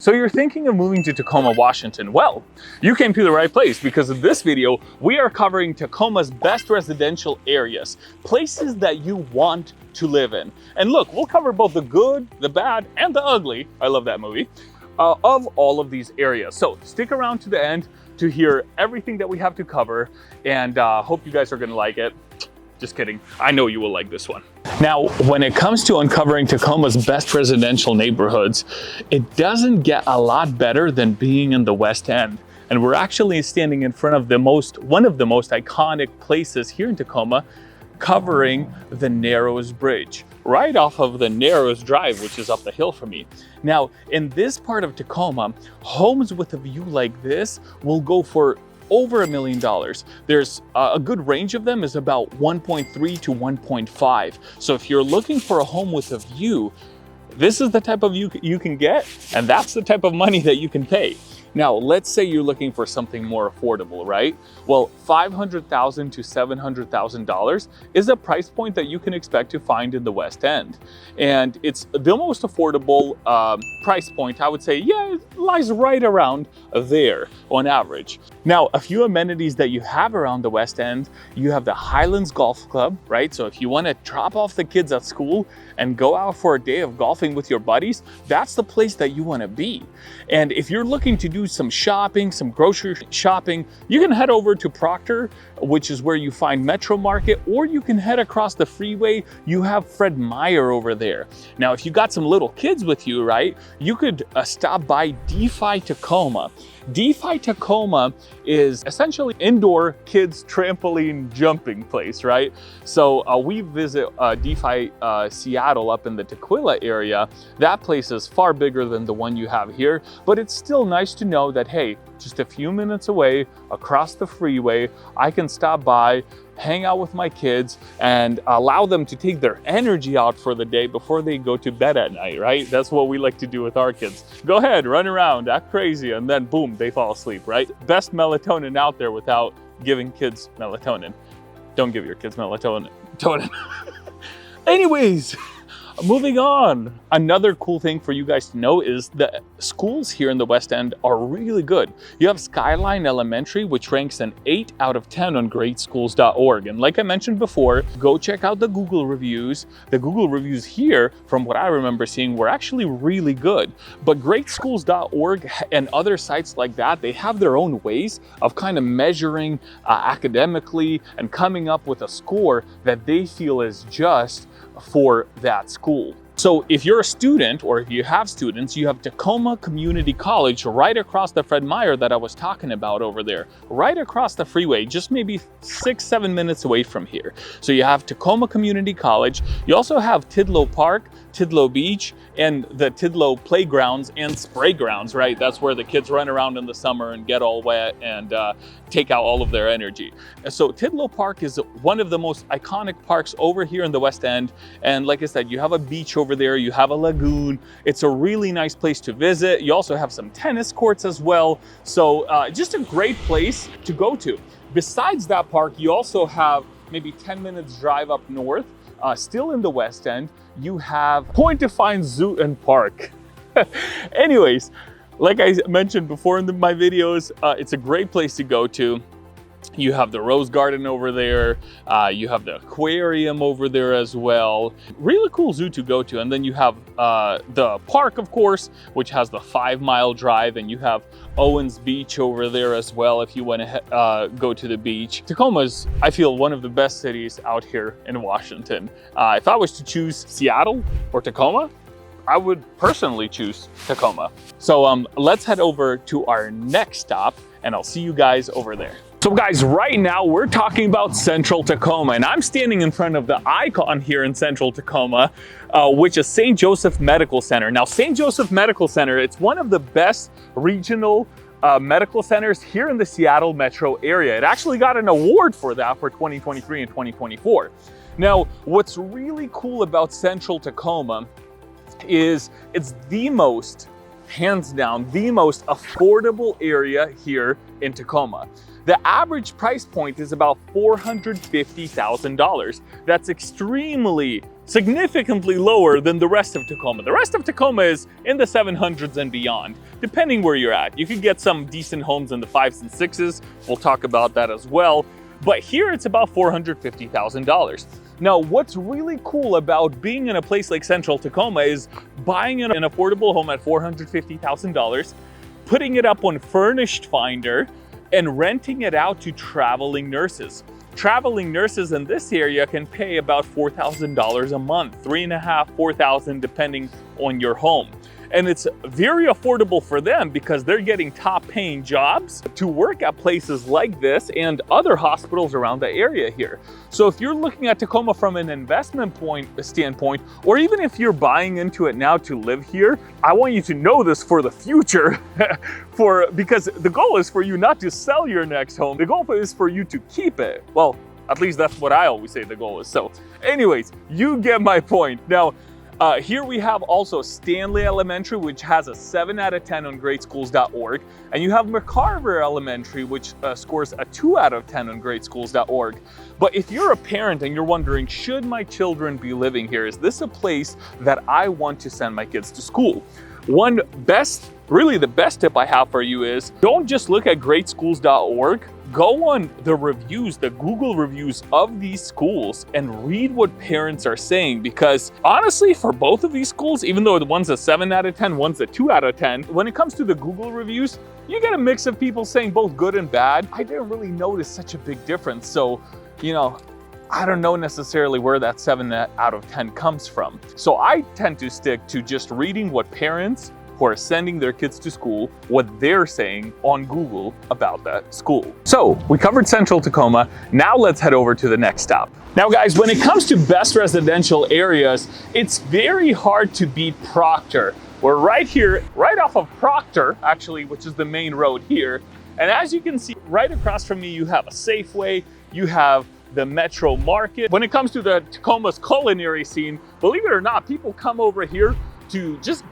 So you're thinking of moving to Tacoma, Washington? Well, you came to the right place because in this video, we are covering Tacoma's best residential areas, places that you want to live in. And look, we'll cover both the good, the bad, and the ugly, I love that movie, of all of these areas. So stick around to the end to hear everything that we have to cover, and hope you guys are gonna like it. Just kidding, I know you will like this one. Now, when it comes to uncovering Tacoma's best residential neighborhoods, it doesn't get a lot better than being in the West End. And we're actually standing in front of one of the most iconic places here in Tacoma, covering the Narrows Bridge, right off of the Narrows Drive, which is up the hill from me. Now, in this part of Tacoma, homes with a view like this will go for over $1 million. There's a good range of them is about 1.3 to 1.5. So if you're looking for a home with a view, this is the type of view you can get, and that's the type of money that you can pay. Now, let's say you're looking for something more affordable, right? Well, $500,000 to $700,000 is a price point that you can expect to find in the West End. And it's the most affordable price point, I would say, yeah, it lies right around there on average. Now, a few amenities that you have around the West End, you have the Highlands Golf Club, right? So if you want to drop off the kids at school and go out for a day of golfing with your buddies, that's the place that you want to be. And if you're looking to do some shopping, some grocery shopping, you can head over to Proctor, which is where you find Metro Market, or you can head across the freeway. You have Fred Meyer over there. Now, if you got some little kids with you, right, you could stop by DeFi Tacoma. DeFi Tacoma is essentially indoor kids trampoline jumping place, right? So we visit DeFi Seattle up in the Tequila area. That place is far bigger than the one you have here, but it's still nice to know that, hey, just a few minutes away across the freeway, I can stop by, hang out with my kids, and allow them to take their energy out for the day before they go to bed at night, right? That's what we like to do with our kids. Go ahead, run around, act crazy, and then boom, they fall asleep, right? Best melatonin out there without giving kids melatonin. Don't give your kids melatonin. Anyways, moving on. Another cool thing for you guys to know is the schools here in the West End are really good. You have Skyline Elementary, which ranks an 8 out of 10 on greatschools.org. And like I mentioned before, go check out the Google reviews. The Google reviews here, from what I remember seeing, were actually really good. But greatschools.org and other sites like that, they have their own ways of kind of measuring academically and coming up with a score that they feel is just for that school. So if you're a student, or if you have students, you have Tacoma Community College right across the Fred Meyer that I was talking about over there, right across the freeway, just maybe 6-7 minutes away from here. So you have Tacoma Community College. You also have Tidlow Park, Tidlow Beach, and the Tidlow playgrounds and spray grounds, right? That's where the kids run around in the summer and get all wet and take out all of their energy. So Tidlow Park is one of the most iconic parks over here in the West End. And like I said, you have a beach over there, you have a lagoon. It's a really nice place to visit. You also have some tennis courts as well. So just a great place to go to. Besides that park, you also have maybe 10 minutes drive up north, still in the West End, you have Point Defiance Zoo and Park. Anyways, like I mentioned before in my videos, it's a great place to go to. You have the Rose Garden over there. You have the aquarium over there as well. Really cool zoo to go to. And then you have the park, of course, which has the 5-mile drive, and you have Owens Beach over there as well if you want to go to the beach. Tacoma is, I feel, one of the best cities out here in Washington. If I was to choose Seattle or Tacoma, I would personally choose Tacoma. So let's head over to our next stop, and I'll see you guys over there. So guys, right now we're talking about Central Tacoma, and I'm standing in front of the icon here in Central Tacoma, which is St. Joseph Medical Center. Now, St. Joseph Medical Center, it's one of the best regional medical centers here in the Seattle metro area. It actually got an award for that for 2023 and 2024. Now, what's really cool about Central Tacoma is it's the most, hands down, the most affordable area here in Tacoma. The average price point is about $450,000. That's extremely significantly lower than the rest of Tacoma. The rest of Tacoma is in the 700s and beyond, depending where you're at. You could get some decent homes in the 5s and 6s. We'll talk about that as well. But here it's about $450,000. Now, what's really cool about being in a place like Central Tacoma is buying an affordable home at $450,000, putting it up on Furnished Finder, and renting it out to traveling nurses. Traveling nurses in this area can pay about $4,000 a month, $3,500, $4,000, depending on your home. And it's very affordable for them because they're getting top paying jobs to work at places like this and other hospitals around the area here. So if you're looking at Tacoma from an investment standpoint, or even if you're buying into it now to live here, I want you to know this for the future, because the goal is for you not to sell your next home. The goal is for you to keep it. Well, at least that's what I always say the goal is. So anyways, you get my point. Now, here we have also Stanley Elementary, which has a 7 out of 10 on greatschools.org. And you have McCarver Elementary, which scores a 2 out of 10 on greatschools.org. But if you're a parent and you're wondering, should my children be living here? Is this a place that I want to send my kids to school? Really the best tip I have for you is don't just look at greatschools.org. Go on the reviews, the Google reviews of these schools, and read what parents are saying, because honestly, for both of these schools, even though one's a 7 out of 10, one's a 2 out of 10, when it comes to the Google reviews, you get a mix of people saying both good and bad. I didn't really notice such a big difference. So, I don't know necessarily where that 7 out of 10 comes from. So I tend to stick to just reading what parents who are sending their kids to school, what they're saying on Google about that school. So we covered Central Tacoma. Now let's head over to the next stop. Now guys, when it comes to best residential areas, it's very hard to beat Proctor. We're right here, right off of Proctor, actually, which is the main road here. And as you can see, right across from me, you have a Safeway, you have the Metro Market. When it comes to the Tacoma's culinary scene, believe it or not, people come over here to just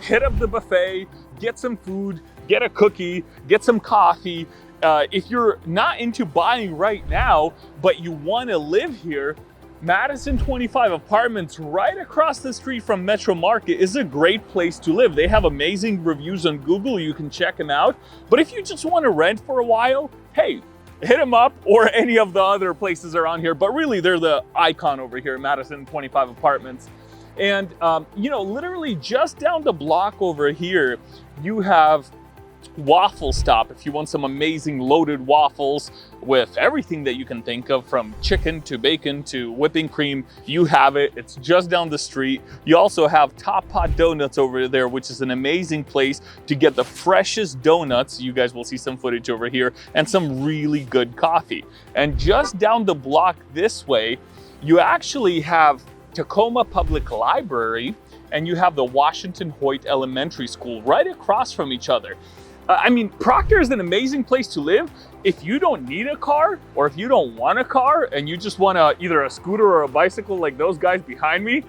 hit up the buffet, get some food, get a cookie, get some coffee. If you're not into buying right now, but you want to live here, Madison 25 Apartments right across the street from Metro Market is a great place to live. They have amazing reviews on Google. You can check them out. But if you just want to rent for a while, hey, hit them up, or any of the other places around here. But really, they're the icon over here, Madison 25 Apartments. And, literally just down the block over here, you have Waffle Stop. If you want some amazing loaded waffles with everything that you can think of, from chicken to bacon to whipping cream, you have it. It's just down the street. You also have Top Pot Donuts over there, which is an amazing place to get the freshest donuts. You guys will see some footage over here, and some really good coffee. And just down the block this way, you actually have Tacoma Public Library, and you have the Washington Hoyt Elementary School right across from each other. Proctor is an amazing place to live if you don't need a car, or if you don't want a car and you just want either a scooter or a bicycle like those guys behind me.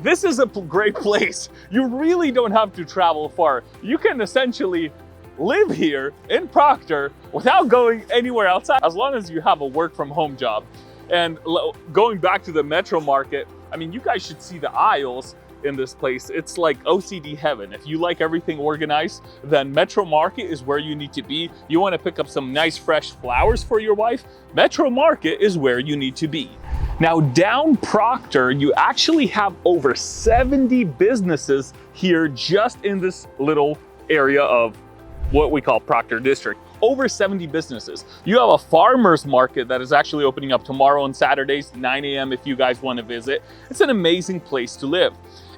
This is a great place. You really don't have to travel far. You can essentially live here in Proctor without going anywhere outside, as long as you have a work from home job. And going back to the Metro Market, you guys should see the aisles in this place. It's like OCD heaven. If you like everything organized, then Metro Market is where you need to be. You want to pick up some nice fresh flowers for your wife? Metro Market is where you need to be. Now down Proctor, you actually have over 70 businesses here just in this little area of what we call Proctor District. Over 70 businesses. You have a farmer's market that is actually opening up tomorrow on Saturdays, 9 a.m. if you guys want to visit. It's an amazing place to live.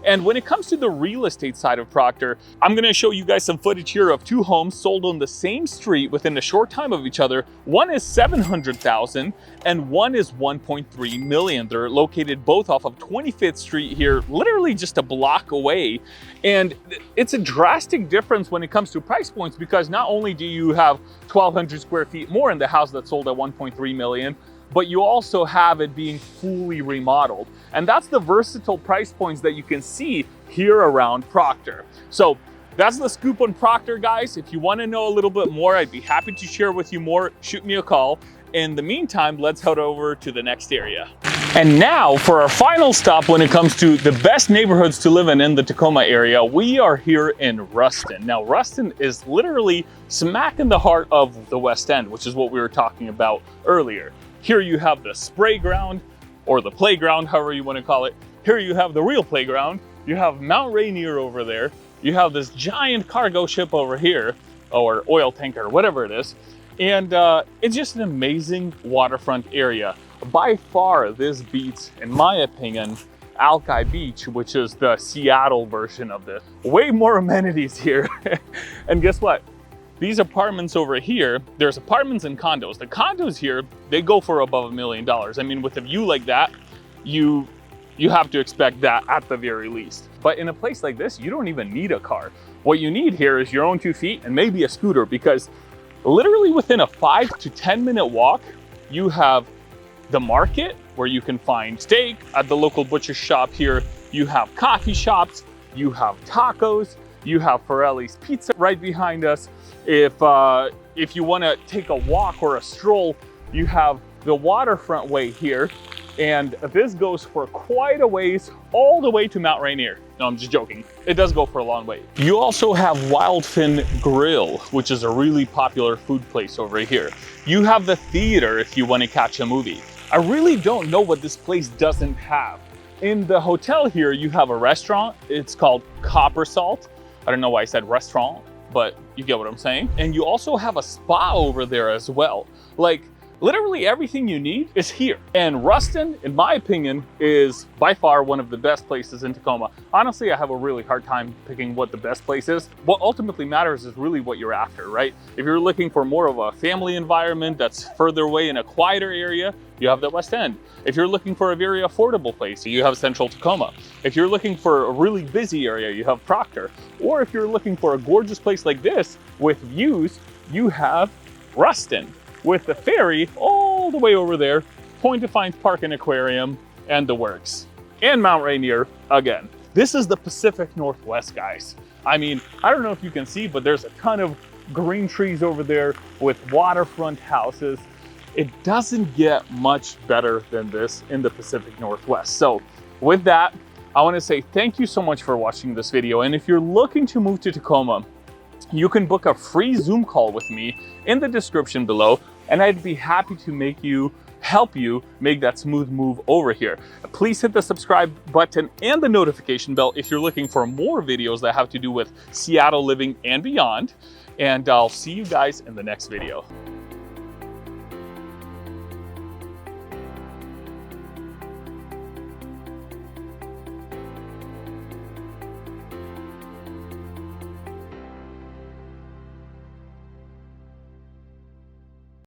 And when it comes to the real estate side of Proctor, I'm going to show you guys some footage here of 2 homes sold on the same street within a short time of each other. One is $700,000 and one is $1.3 million. They're located both off of 25th Street here, literally just a block away. And it's a drastic difference when it comes to price points, because not only do you have 1,200 square feet more in the house that sold at $1.3 million, but you also have it being fully remodeled. And that's the versatile price points that you can see here around Proctor. So that's the scoop on Proctor, guys. If you want to know a little bit more, I'd be happy to share with you more. Shoot me a call. In the meantime, let's head over to the next area. And now for our final stop when it comes to the best neighborhoods to live in the Tacoma area, we are here in Ruston. Now, Ruston is literally smack in the heart of the West End, which is what we were talking about earlier. Here you have the spray ground, or the playground, however you want to call it. Here you have the real playground. You have Mount Rainier over there. You have this giant cargo ship over here, or oil tanker, whatever it is. And it's just an amazing waterfront area. By far, this beats, in my opinion, Alki Beach, which is the Seattle version of this. Way more amenities here. And guess what? These apartments over here, there's apartments and condos. The condos here, they go for above $1 million. I mean, with a view like that, you have to expect that at the very least. But in a place like this, you don't even need a car. What you need here is your own 2 feet and maybe a scooter, because literally within a 5 to 10 minute walk, you have the market where you can find steak at the local butcher shop here. You have coffee shops, you have tacos, you have Forelli's Pizza right behind us. If you want to take a walk or a stroll, you have the waterfront way here. And this goes for quite a ways, all the way to Mount Rainier. No, I'm just joking. It does go for a long way. You also have Wildfin Grill, which is a really popular food place over here. You have the theater if you want to catch a movie. I really don't know what this place doesn't have. In the hotel here, you have a restaurant. It's called Copper Salt. I don't know why I said restaurant, but you get what I'm saying. And you also have a spa over there as well. Like, literally everything you need is here. And Ruston, in my opinion, is by far one of the best places in Tacoma. Honestly, I have a really hard time picking what the best place is. What ultimately matters is really what you're after, right? If you're looking for more of a family environment that's further away in a quieter area, you have the West End. If you're looking for a very affordable place, you have Central Tacoma. If you're looking for a really busy area, you have Proctor. Or if you're looking for a gorgeous place like this with views, you have Ruston, with the ferry all the way over there, Point Defiance Park and Aquarium, and the works. And Mount Rainier again. This is the Pacific Northwest, guys. I mean, I don't know if you can see, but there's a ton of green trees over there with waterfront houses. It doesn't get much better than this in the Pacific Northwest. So with that, I want to say thank you so much for watching this video. And if you're looking to move to Tacoma, you can book a free Zoom call with me in the description below, and I'd be happy to help you make that smooth move over here. Please hit the subscribe button and the notification bell if you're looking for more videos that have to do with Seattle living and beyond. And I'll see you guys in the next video.